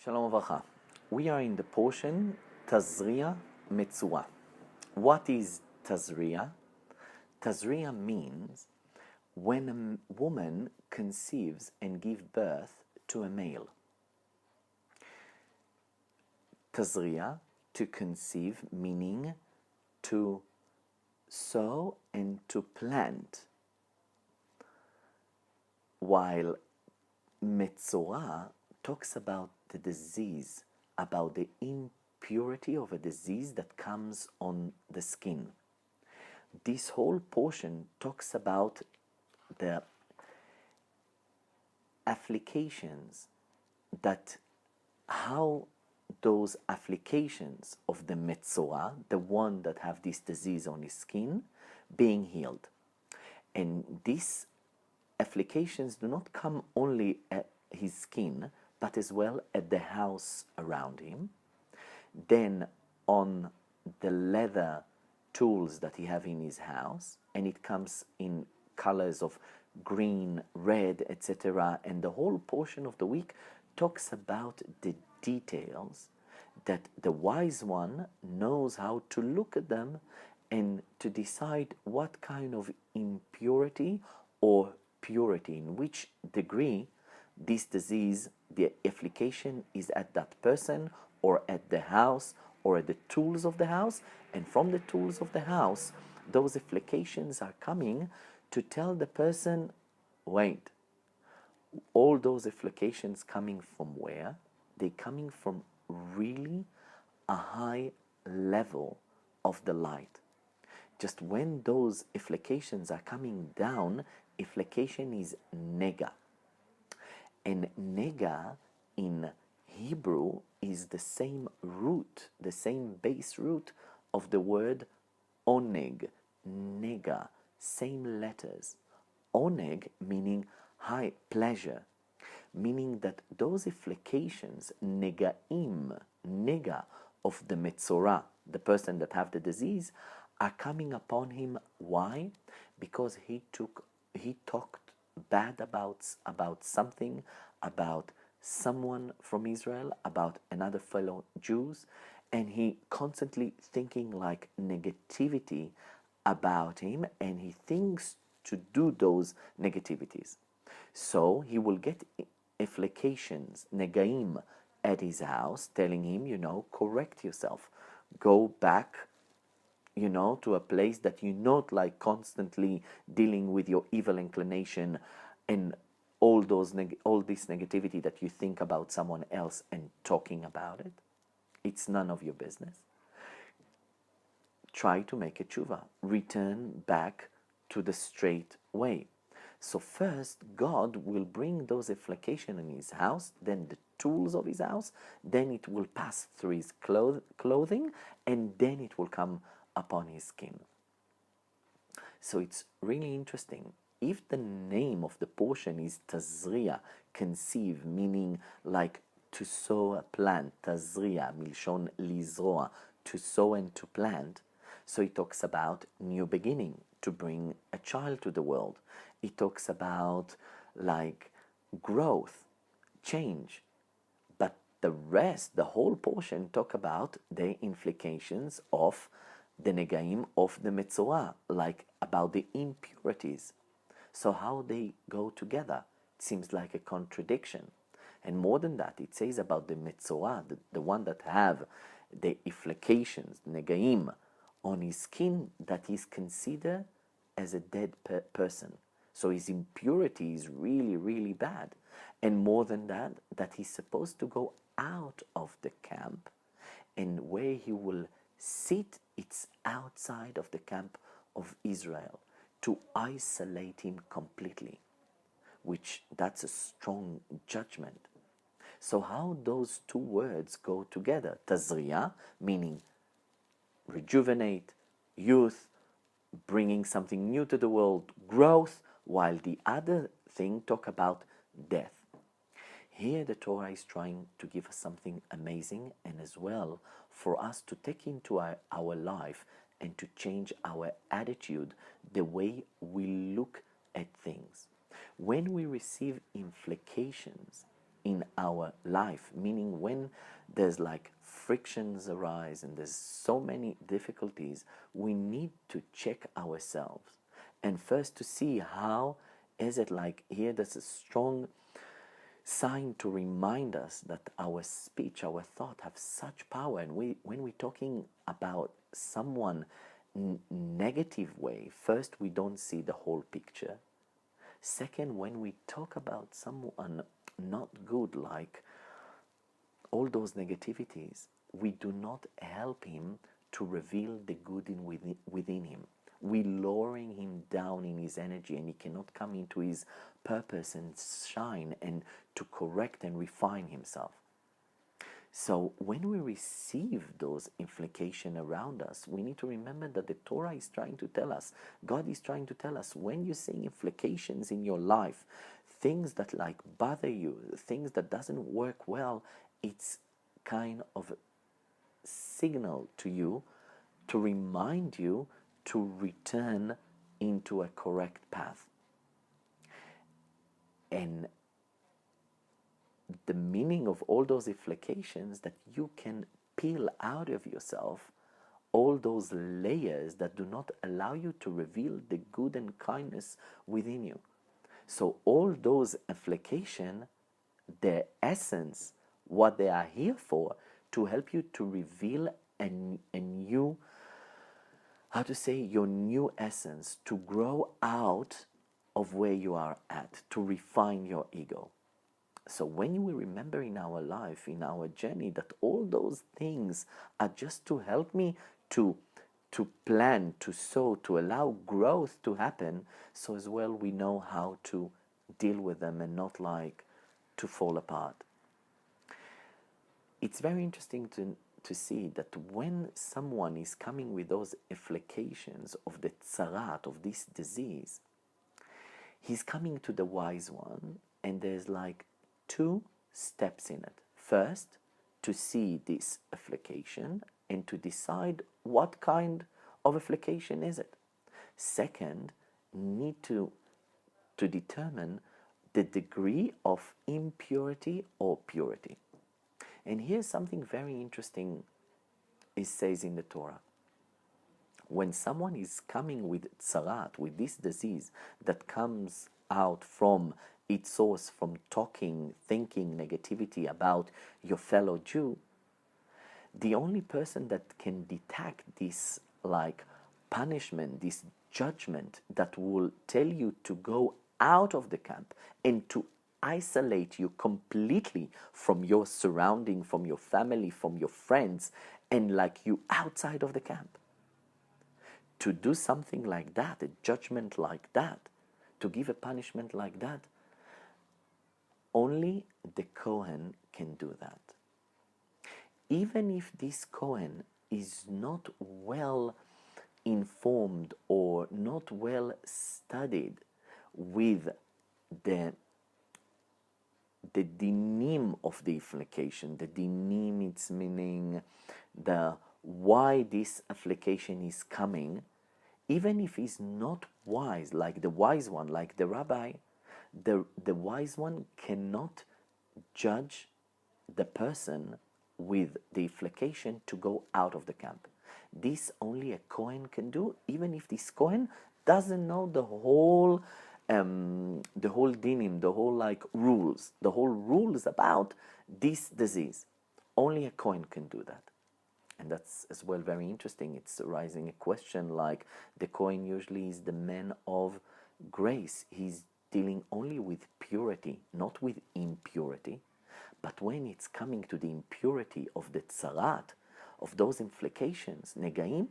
Shalom Uvracha. We are in the portion Tazria-Metzora. What is Tazria? Tazria means when a woman conceives and gives birth to a male. Tazria, to conceive, meaning to sow and to plant. While Metzora talks about the disease, about the impurity of a disease that comes on the skin. This whole portion talks about the applications, that how those applications of the Metzora, the one that have this disease on his skin, being healed. And these applications do not come only at his skin, but as well at the house around him, then on the leather tools that he have in his house, and it comes in colors of green, red, etc. And the whole portion of the week talks about the details that the wise one knows how to look at them and to decide what kind of impurity or purity, in which degree this disease, the application is at that person or at the house or at the tools of the house, and from the tools of the house those applications are coming to tell the person, wait, all those applications coming from where? They're coming from really a high level of the light. Just when those applications are coming down, application is nega. And nega in Hebrew is the same root, the same base root of the word oneg, nega, same letters. Oneg meaning high pleasure, meaning that those applications, negaim, nega of the Metzora, the person that have the disease, are coming upon him. Why? Because he talked bad about something, about someone from Israel, about another fellow Jews, and he constantly thinking like negativity about him, and he thinks to do those negativities. So he will get applications, negaim, at his house, telling him, correct yourself, go back, to a place that you're not like constantly dealing with your evil inclination and all this negativity that you think about someone else and talking about it. It's none of your business. Try to make a tshuva, return back to the straight way. So first, God will bring those applications in his house, then the tools of his house, then it will pass through his clothing, and then it will come upon his skin. So it's really interesting. If the name of the portion is Tazria, conceive, meaning like to sow a plant, Tazria, milshon lizroa, to sow and to plant, so it talks about new beginning, to bring a child to the world. It talks about like growth, change. But the rest, the whole portion, talk about the implications of the negaim of the Metzora, like about the impurities. So how they go together? It seems like a contradiction. And more than that, it says about the Metzora, the one that have the implications, negaim, on his skin, that is considered as a dead person. So his impurity is really, really bad. And more than that, that he's supposed to go out of the camp, and where he will sit, it's outside of the camp of Israel, to isolate him completely, which that's a strong judgment. So how those two words go together? Tazria, meaning rejuvenate, youth, bringing something new to the world, growth, while the other thing talk about death. Here the Torah is trying to give us something amazing, and as well for us to take into our life and to change our attitude, the way we look at things. When we receive implications in our life, meaning when there's like frictions arise and there's so many difficulties, we need to check ourselves and first to see how is it like here there's a strong sign to remind us that our speech, our thought have such power. And when we're talking about someone negative way, first we don't see the whole picture. Second, when we talk about someone not good, like all those negativities, we do not help him to reveal the good within him. We're lowering him down in his energy, and he cannot come into his purpose and shine and to correct and refine himself. So when we receive those implications around us, we need to remember that the Torah is trying to tell us, God is trying to tell us, when you see implications in your life, things that like bother you, things that doesn't work well, it's kind of a signal to you to remind you to return into a correct path. And the meaning of all those implications that you can peel out of yourself all those layers that do not allow you to reveal the good and kindness within you. So all those implications, their essence, what they are here for, to help you to reveal a new, your new essence, to grow out of where you are at, to refine your ego. So when we remember in our life, in our journey, that all those things are just to help me to plan, to sow, to allow growth to happen, so as well we know how to deal with them and not like to fall apart. It's very interesting to see that when someone is coming with those implications of the tzarat, of this disease, he's coming to the wise one, and there's like 2 steps in it. First, to see this application and to decide what kind of application is it. Second, need to determine the degree of impurity or purity. And here's something very interesting it says in the Torah. When someone is coming with tzarat, with this disease that comes out from its source, from talking, thinking negativity about your fellow Jew, the only person that can detect this like punishment, this judgment that will tell you to go out of the camp and to isolate you completely from your surrounding, from your family, from your friends, and like you outside of the camp. To do something like that, a judgment like that, to give a punishment like that, only the Kohen can do that. Even if this Kohen is not well informed or not well studied with the dinim of the application. The dinim, it's meaning the why this application is coming. Even if he's not wise, like the wise one, like the rabbi, the wise one cannot judge the person with the application to go out of the camp. This only a Kohen can do, even if this Kohen doesn't know the whole dinim, the whole like rules, the whole rules about this disease. Only a Kohen can do that. And that's as well very interesting. It's raising a question like the Kohen usually is the man of grace. He's dealing only with purity, not with impurity. But when it's coming to the impurity of the tzarat, of those implications, negaim,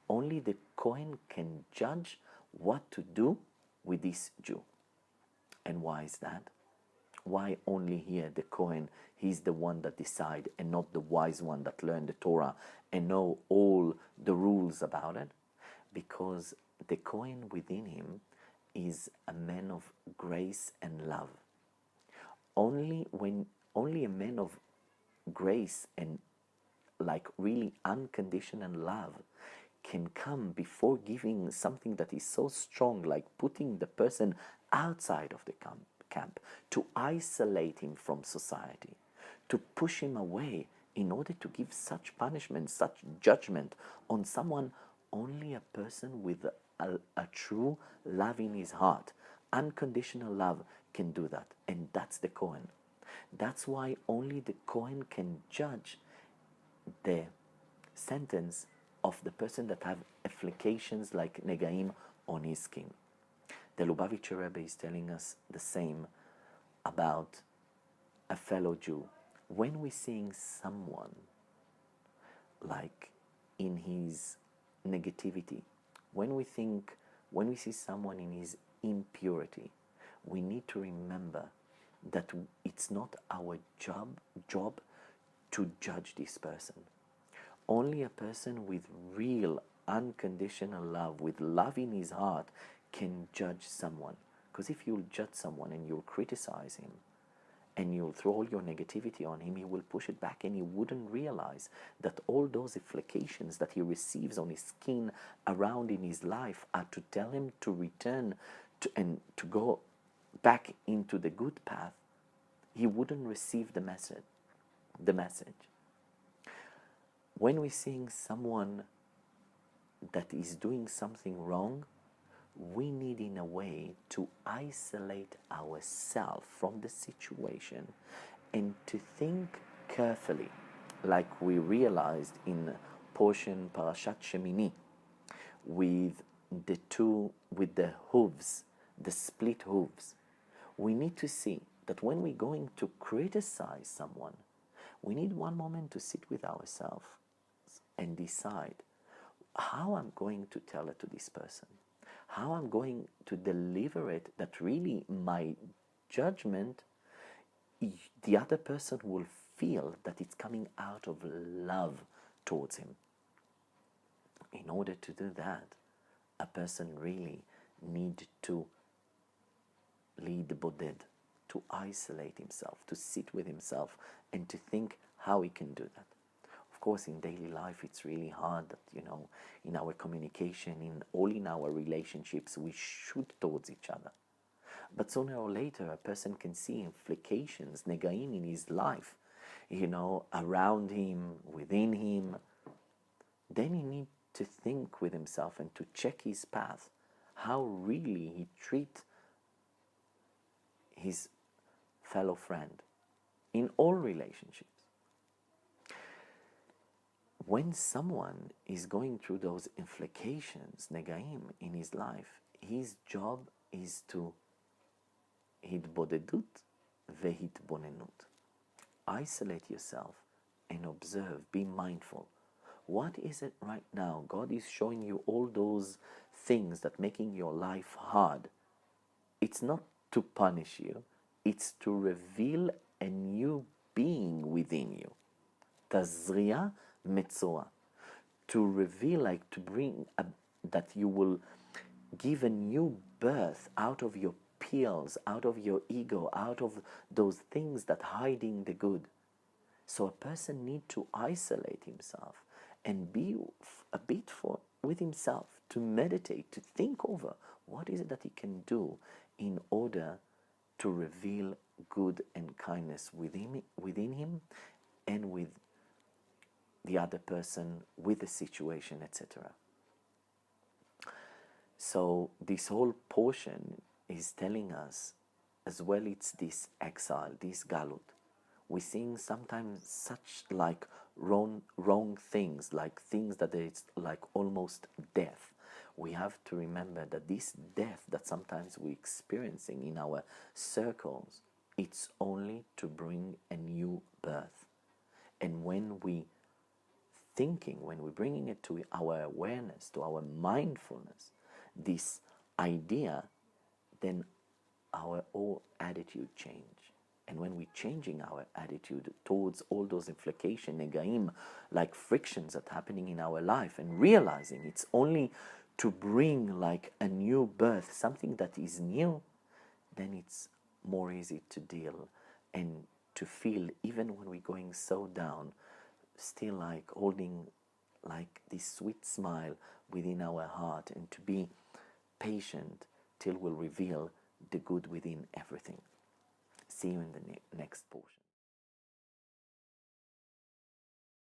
only the Kohen can judge what to do with this Jew. And why is that? Why only here the Kohen, he's the one that decide and not the wise one that learned the Torah and know all the rules about it? Because the Kohen within him is a man of grace and love. Only a man of grace and like really unconditional love can come before giving something that is so strong, like putting the person outside of the camp, camp, to isolate him from society, to push him away in order to give such punishment, such judgment on someone, only a person with a true love in his heart, unconditional love, can do that. And that's the Kohen. That's why only the Kohen can judge the sentence of the person that have afflictions like negaim on his skin. The Lubavitcher Rebbe is telling us the same about a fellow Jew. When we're seeing someone like in his negativity, when we see someone in his impurity, we need to remember that it's not our job to judge this person. Only a person with real unconditional love, with love in his heart, can judge someone. Because if you'll judge someone and you'll criticize him and you'll throw all your negativity on him, he will push it back, and he wouldn't realize that all those afflictions that he receives on his skin around in his life are to tell him to return and to go back into the good path. He wouldn't receive the message. When we're seeing someone that is doing something wrong, we need in a way to isolate ourselves from the situation and to think carefully, like we realized in portion Parashat Shemini, with the hooves, the split hooves. We need to see that when we're going to criticize someone, we need one moment to sit with ourselves and decide how I'm going to tell it to this person, how I'm going to deliver it, that really my judgment, the other person will feel that it's coming out of love towards him. In order to do that, a person really need to lead boded, to isolate himself, to sit with himself, and to think how he can do that. Of course, in daily life, it's really hard that, in our communication, in our relationships, we shoot towards each other. But sooner or later, a person can see implications, negaim in his life, around him, within him. Then he needs to think with himself and to check his path, how really he treats his fellow friend in all relationships. When someone is going through those implications, negaim, in his life, his job is to hitbodedut vehitbonenut. Isolate yourself and observe, be mindful. What is it right now? God is showing you all those things that making your life hard. It's not to punish you, it's to reveal a new being within you. Tazria-Metzora. To reveal, like to bring that you will give a new birth out of your peels, out of your ego, out of those things that hiding the good. So a person need to isolate himself and be a bit with himself, to meditate, to think over what is it that he can do in order to reveal good and kindness within him and with the other person, with the situation, etc. So this whole portion is telling us as well, it's this exile, this galut. We're seeing sometimes such like wrong things, like things that it's like almost death. We have to remember that this death that sometimes we're experiencing in our circles, it's only to bring a new birth. And when we're bringing it to our awareness, to our mindfulness, this idea, then our whole attitude change. And when we're changing our attitude towards all those implications, negaim, like frictions that are happening in our life, and realizing it's only to bring like a new birth, something that is new, then it's more easy to deal and to feel, even when we're going so down, still like holding like this sweet smile within our heart, and to be patient till we'll reveal the good within everything. See you in the next portion.